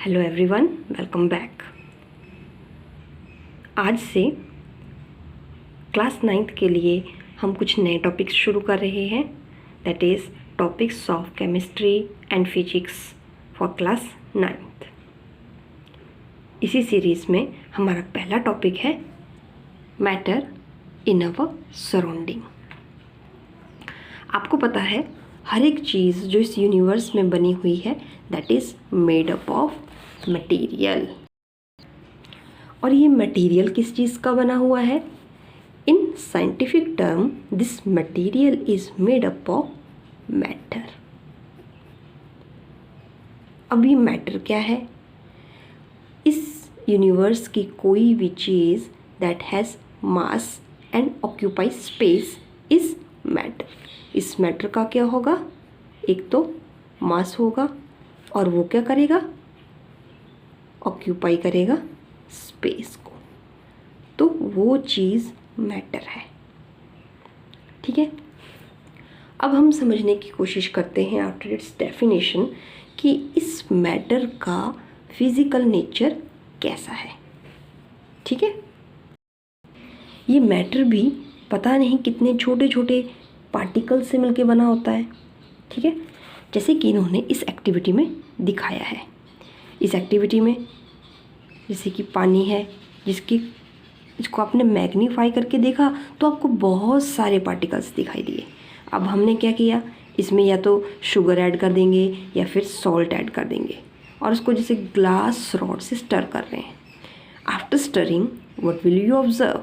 Hello everyone, welcome back. आज से class 9th के लिए हम कुछ नए टॉपिक्स शुरू कर रहे हैं, that is topics of chemistry and physics for class 9th। इसी सीरीज़ में हमारा पहला टॉपिक है मैटर इन अवर सराउंडिंग। आपको पता है हर एक चीज़ जो इस यूनिवर्स में बनी हुई है that is made up of material. और ये मटेरियल किस चीज़ का बना हुआ है? In scientific term this material is made up of matter. अब ये मैटर क्या है? इस यूनिवर्स की कोई भी चीज़ that has mass and occupy space is matter. इस मैटर का क्या होगा? एक तो मास होगा और वो क्या करेगा? ऑक्यूपाई करेगा स्पेस को, तो वो चीज़ मैटर है। ठीक है, अब हम समझने की कोशिश करते हैं आफ्टर इट्स डेफिनेशन कि इस मैटर का फिजिकल नेचर कैसा है। ठीक है, ये मैटर भी पता नहीं कितने छोटे छोटे पार्टिकल से मिलके बना होता है। ठीक है, जैसे कि इन्होंने इस एक्टिविटी में दिखाया है। इस एक्टिविटी में जैसे कि पानी है, इसको आपने मैग्नीफाई करके देखा तो आपको बहुत सारे पार्टिकल्स दिखाई दिए। अब हमने क्या किया, इसमें या तो शुगर ऐड कर देंगे या फिर सॉल्ट ऐड कर देंगे और उसको जैसे ग्लास रॉड से स्टर कर रहे हैं। After stirring what will you observe?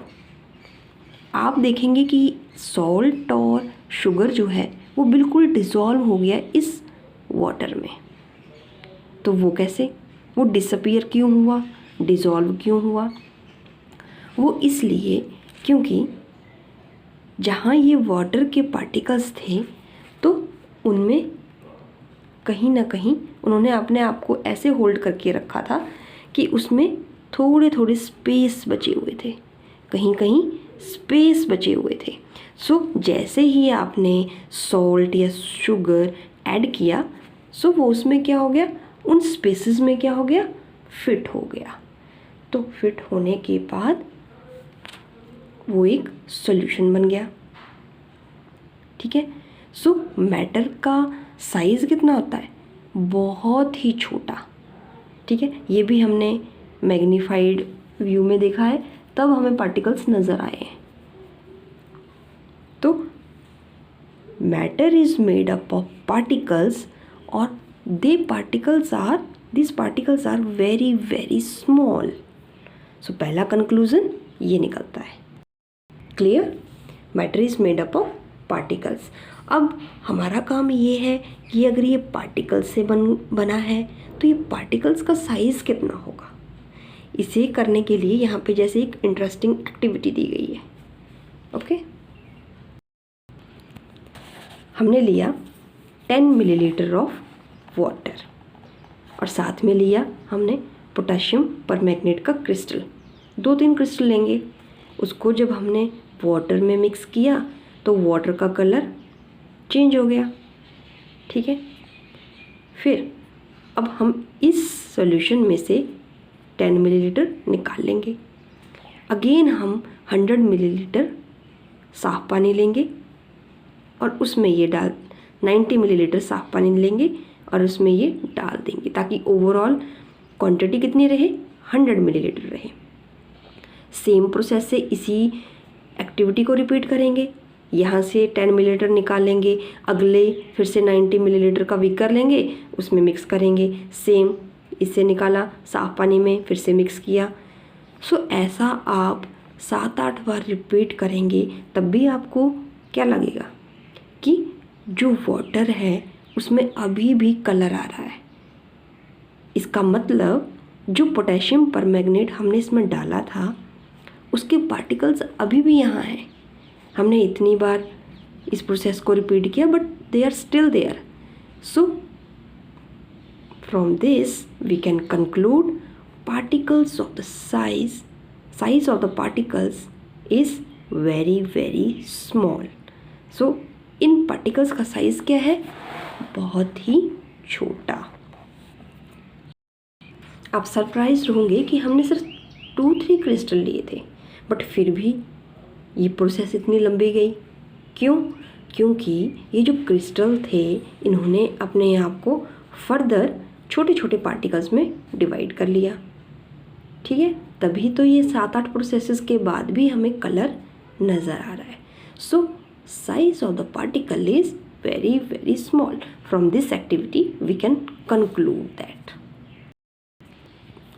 आप देखेंगे कि सॉल्ट और शुगर जो है वो बिल्कुल डिज़ोल्व हो गया इस वाटर में। तो वो कैसे? वो डिसअपीयर क्यों हुआ, डिज़ोल्व क्यों हुआ? वो इसलिए क्योंकि जहाँ ये वाटर के पार्टिकल्स थे तो उनमें कहीं ना कहीं उन्होंने अपने आप को ऐसे होल्ड करके रखा था कि उसमें थोड़े थोड़े स्पेस बचे हुए थे, कहीं कहीं स्पेस बचे हुए थे। सो जैसे ही आपने सॉल्ट या शुगर ऐड किया सो वो उसमें क्या हो गया, उन स्पेसेस में क्या हो गया, फिट हो गया। तो फिट होने के बाद वो एक सॉल्यूशन बन गया। ठीक है, सो मैटर का साइज़ कितना होता है? बहुत ही छोटा। ठीक है, ये भी हमने मैग्नीफाइड व्यू में देखा है, तब हमें पार्टिकल्स नज़र आए हैं। तो matter is made up of particles और these particles are very very small। सो पहला कंक्लूजन ये निकलता है। Clear? Matter is made up of particles. अब हमारा काम ये है कि अगर ये पार्टिकल्स से बना है तो ये पार्टिकल्स का साइज़ कितना होगा। इसे करने के लिए यहाँ पे जैसे एक इंटरेस्टिंग एक्टिविटी दी गई है। ओके, हमने लिया 10 मिलीलीटर ऑफ वाटर और साथ में लिया हमने पोटेशियम परमैंगनेट का क्रिस्टल। 2-3 क्रिस्टल लेंगे, उसको जब हमने वाटर में मिक्स किया तो वाटर का कलर चेंज हो गया। ठीक है, फिर अब हम इस सॉल्यूशन में से 10 मिलीलीटर निकाल लेंगे। अगेन हम 100 मिलीलीटर साफ़ पानी लेंगे और उसमें ये 90 मिलीलीटर साफ़ पानी लेंगे और उसमें ये डाल देंगे ताकि ओवरऑल क्वांटिटी कितनी रहे, 100 मिलीलीटर रहे। सेम प्रोसेस से इसी एक्टिविटी को रिपीट करेंगे। यहाँ से 10 मिलीलीटर निकालेंगे, अगले फिर से 90 मिलीलीटर का बीकर लेंगे, उसमें मिक्स करेंगे। सेम इससे निकाला साफ़ पानी में, फिर से मिक्स किया। सो ऐसा आप 7-8 बार रिपीट करेंगे, तब भी आपको क्या लगेगा कि जो वाटर है उसमें अभी भी कलर आ रहा है। इसका मतलब जो पोटेशियम परमैंगनेट हमने इसमें डाला था उसके पार्टिकल्स अभी भी यहाँ हैं। हमने इतनी बार इस प्रोसेस को रिपीट किया but they are still there. So from this we can conclude particles of the size of the particles is very very small. So इन पार्टिकल्स का साइज़ क्या है? बहुत ही छोटा। आप सरप्राइज्ड होंगे कि हमने सिर्फ 2-3 क्रिस्टल लिए थे, बट फिर भी ये प्रोसेस इतनी लंबी गई। क्यों? क्योंकि ये जो क्रिस्टल थे इन्होंने अपने आप को फर्दर छोटे छोटे पार्टिकल्स में डिवाइड कर लिया। ठीक है, तभी तो ये 7-8 प्रोसेसेस के बाद भी हमें कलर नज़र आ रहा है। So size of the particle is very very small. From this activity we can conclude that.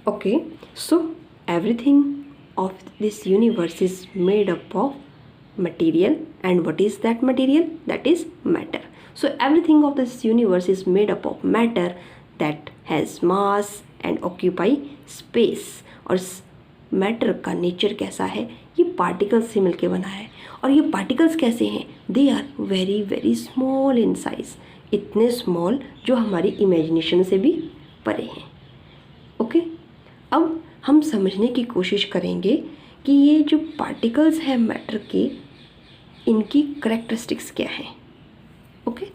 Okay, so everything of this universe is made up of material, and what is that material? That is matter. So everything of this universe is made up of matter that has mass and occupy space. और matter का nature कैसा है? ये particles से मिलके बना है। और ये पार्टिकल्स कैसे हैं? They are very very small in size, इतने स्मॉल जो हमारी इमेजिनेशन से भी परे हैं। ओके, अब हम समझने की कोशिश करेंगे कि ये जो पार्टिकल्स हैं मैटर के, इनकी करेक्टरिस्टिक्स क्या हैं। ओके,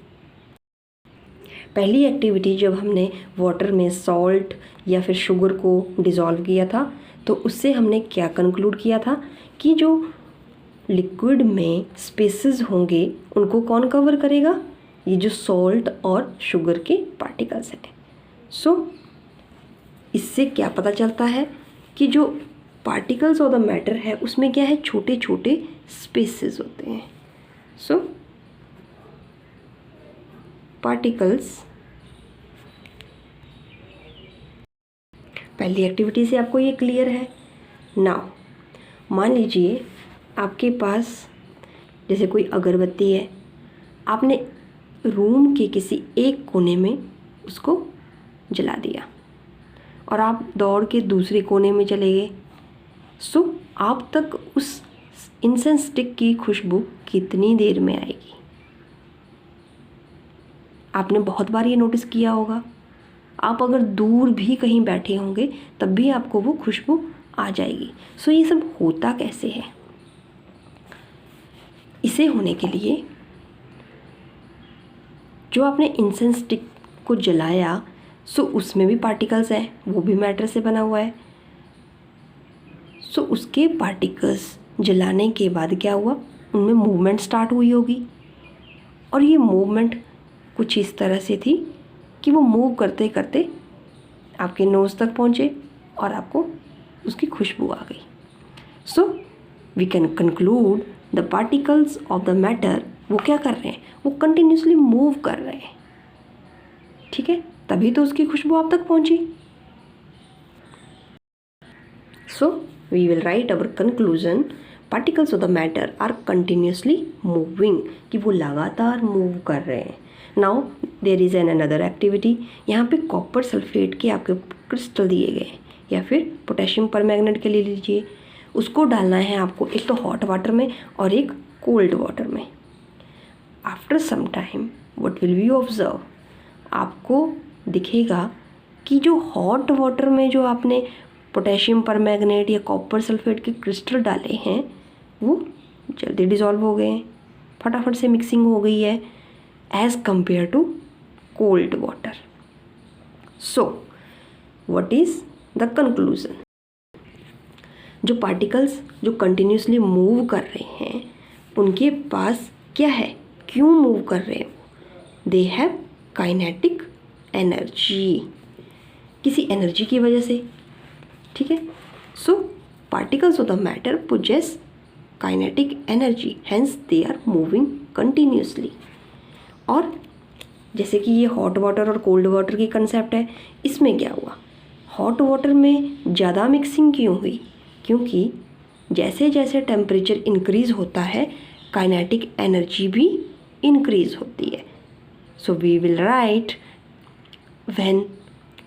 पहली एक्टिविटी जब हमने वाटर में सॉल्ट या फिर शुगर को डिज़ोल्व किया था, तो उससे हमने क्या कंक्लूड किया था कि जो लिक्विड में स्पेसेस होंगे उनको कौन कवर करेगा? ये जो सॉल्ट और शुगर के पार्टिकल्स हैं। सो इससे क्या पता चलता है कि जो पार्टिकल्स ऑफ द मैटर है उसमें क्या है? छोटे छोटे स्पेसेस होते हैं। सो पार्टिकल्स, पहली एक्टिविटी से आपको ये क्लियर है। नाउ मान लीजिए आपके पास जैसे कोई अगरबत्ती है, आपने रूम के किसी एक कोने में उसको जला दिया और आप दौड़ के दूसरे कोने में चले गए। सो आप तक उस इंसेंस स्टिक की खुशबू कितनी देर में आएगी? आपने बहुत बार ये नोटिस किया होगा। आप अगर दूर भी कहीं बैठे होंगे तब भी आपको वो खुशबू आ जाएगी। सो ये सब होता कैसे है? इसे होने के लिए जो आपने इंसेंस स्टिक को जलाया, सो उसमें भी पार्टिकल्स हैं, वो भी मैटर से बना हुआ है। सो उसके पार्टिकल्स जलाने के बाद क्या हुआ? उनमें मूवमेंट स्टार्ट हुई होगी, और ये मूवमेंट कुछ इस तरह से थी कि वो मूव करते करते आपके नोज़ तक पहुँचे और आपको उसकी खुशबू आ गई। So we can conclude the particles of the matter वो क्या कर रहे हैं? वो कंटिन्यूसली मूव कर रहे हैं। ठीक है, तभी तो उसकी खुशबू आप तक पहुंची। So we will write our conclusion, particles of the matter are continuously moving, कि वो लगातार मूव कर रहे हैं। Now there is an another activity. यहाँ पे कॉपर सल्फेट के आपके क्रिस्टल दिए गए, या फिर पोटेशियम परमैंगनेट के ले लीजिए। उसको डालना है आपको एक तो हॉट वाटर में और एक कोल्ड वाटर में। After some time what will be observe, आपको दिखेगा कि जो हॉट वाटर में जो आपने पोटेशियम परमैंगनेट या कॉपर सल्फेट के क्रिस्टल डाले हैं वो जल्दी डिज़ोल्व हो गए हैं, फटाफट से मिक्सिंग हो गई है as compare to cold water. So what is the conclusion? जो पार्टिकल्स जो कंटिन्यूसली मूव कर रहे हैं उनके पास क्या है? क्यों मूव कर रहे हैं? दे हैव काइनेटिक एनर्जी, किसी एनर्जी की वजह से। ठीक है, so particles of the matter possess kinetic energy, hence they are moving continuously. और जैसे कि ये हॉट वाटर और कोल्ड वाटर की कंसेप्ट है, इसमें क्या हुआ? हॉट वाटर में ज़्यादा मिक्सिंग क्यों हुई? क्योंकि जैसे जैसे टेम्परेचर इंक्रीज़ होता है काइनेटिक एनर्जी भी इंक्रीज़ होती है। So we will write when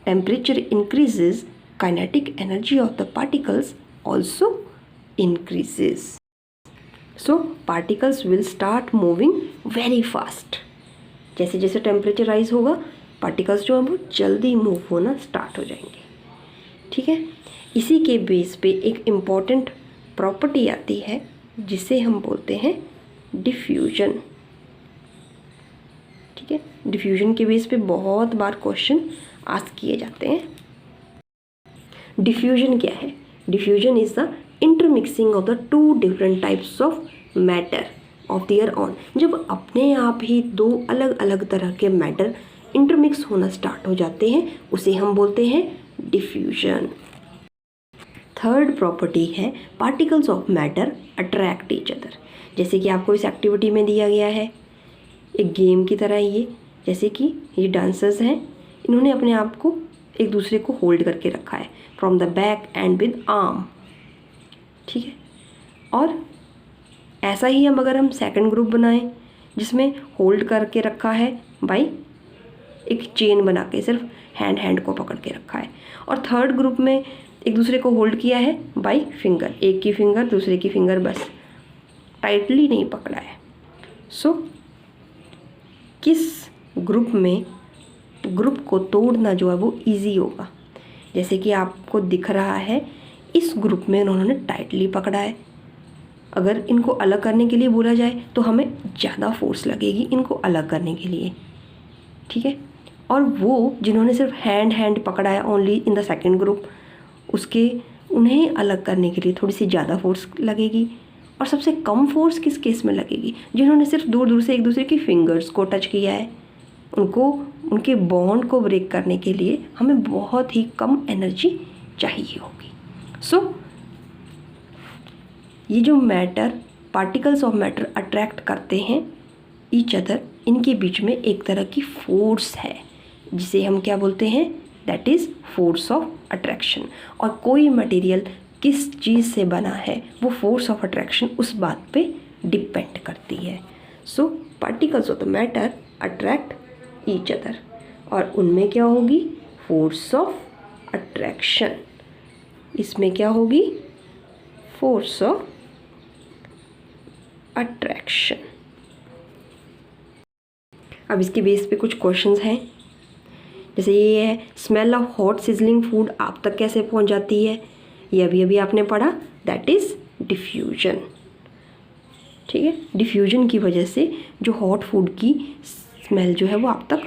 temperature increases kinetic energy of the particles also increases. So particles will start moving very fast. जैसे जैसे टेम्परेचर राइज होगा पार्टिकल्स जो हैं वो जल्दी मूव होना स्टार्ट हो जाएंगे। ठीक है, इसी के बेस पे एक इम्पॉर्टेंट प्रॉपर्टी आती है जिसे हम बोलते हैं डिफ्यूजन। ठीक है, डिफ्यूजन के बेस पे बहुत बार क्वेश्चन आस्क किए जाते हैं। डिफ्यूजन क्या है? Diffusion is the intermixing of the two different types of matter of their on. जब अपने आप ही दो अलग अलग तरह के मैटर इंटरमिक्स होना स्टार्ट हो जाते हैं, उसे हम बोलते हैं डिफ्यूजन। थर्ड प्रॉपर्टी है particles of matter attract each other. जैसे कि आपको इस एक्टिविटी में दिया गया है एक गेम की तरह ये, जैसे कि ये डांसर्स हैं, इन्होंने अपने आप को एक दूसरे को होल्ड करके रखा है from the back and with arm, ठीक है। और ऐसा ही अगर हम सेकंड ग्रुप बनाएं जिसमें होल्ड करके रखा है बाई एक चेन बना के, सिर्फ हैंड को पकड़ के रखा है, और थर्ड ग्रुप में एक दूसरे को होल्ड किया है बाई फिंगर, एक की फिंगर दूसरे की फिंगर, बस टाइटली नहीं पकड़ा है। सो किस ग्रुप में ग्रुप को तोड़ना जो है वो इजी होगा? जैसे कि आपको दिख रहा है इस ग्रुप में उन्होंने टाइटली पकड़ा है, अगर इनको अलग करने के लिए बोला जाए तो हमें ज़्यादा फोर्स लगेगी इनको अलग करने के लिए, ठीक है। और वो जिन्होंने सिर्फ हैंड पकड़ा है only in the second group, उन्हें अलग करने के लिए थोड़ी सी ज़्यादा फोर्स लगेगी। और सबसे कम फोर्स किस केस में लगेगी? जिन्होंने सिर्फ दूर दूर से एक दूसरे की फिंगर्स को टच किया है, उनके बॉन्ड को ब्रेक करने के लिए हमें बहुत ही कम एनर्जी चाहिए होगी। सो ये जो matter particles of matter attract करते हैं ईच अदर, इनके बीच में एक तरह की फोर्स है जिसे हम क्या बोलते हैं? That is force of attraction. और कोई मटेरियल किस चीज़ से बना है वो फोर्स ऑफ अट्रैक्शन उस बात पे डिपेंड करती है। So particles of the matter attract each other, और उनमें क्या होगी? Force of attraction. इसमें क्या होगी? Force of attraction. अब इसके बेस पे कुछ क्वेश्चंस हैं, जैसे ये है smell of hot sizzling food आप तक कैसे पहुंच जाती है? ये अभी आपने पढ़ा, दैट इज़ डिफ्यूजन, ठीक है। डिफ्यूजन की वजह से जो हॉट फूड की स्मेल जो है वो आप तक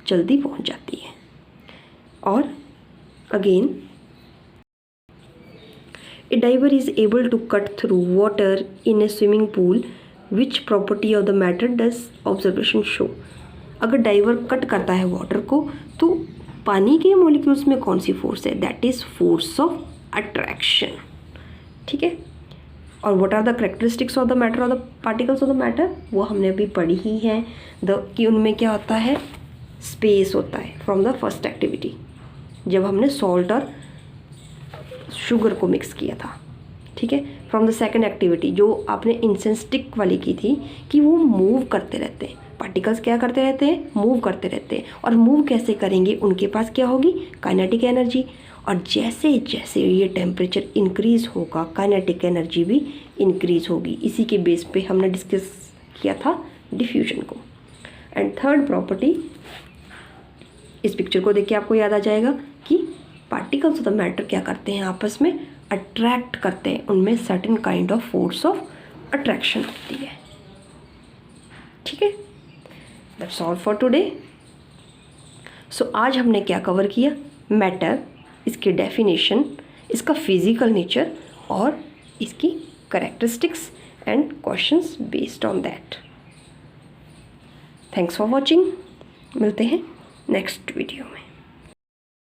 जल्दी पहुंच जाती है। और again a diver is able to cut through water in a swimming pool, which property of the matter does observation show? अगर डाइवर कट करता है वाटर को तो पानी के मॉलिक्यूल्स में कौन सी फोर्स है? That is force of attraction, ठीक है। और what are the characteristics of the matter of the particles of the matter? वो हमने अभी पढ़ी ही है कि उनमें क्या होता है? स्पेस होता है फ्रॉम द फर्स्ट एक्टिविटी, जब हमने सॉल्ट और शुगर को मिक्स किया था, ठीक है। फ्रॉम द सेकेंड एक्टिविटी जो आपने इंसेंस स्टिक वाली की थी कि वो मूव करते रहते हैं, पार्टिकल्स क्या करते रहते हैं? मूव करते रहते हैं। और मूव कैसे करेंगे? उनके पास क्या होगी? Kinetic energy. और जैसे जैसे ये टेम्परेचर इंक्रीज़ होगा काइनेटिक एनर्जी भी इंक्रीज़ होगी। इसी के बेस पे हमने डिस्कस किया था डिफ्यूजन को। एंड थर्ड प्रॉपर्टी, इस पिक्चर को देख के आपको याद आ जाएगा कि पार्टिकल्स ऑफ द मैटर क्या करते हैं? आपस में अट्रैक्ट करते हैं, उनमें certain kind of force of attraction होती है, ठीक है। That's all for today. So आज हमने क्या कवर किया? मैटर, इसके डेफिनेशन, इसका फिजिकल नेचर और इसकी characteristics and questions based on that. Thanks for watching. मिलते हैं नेक्स्ट वीडियो में।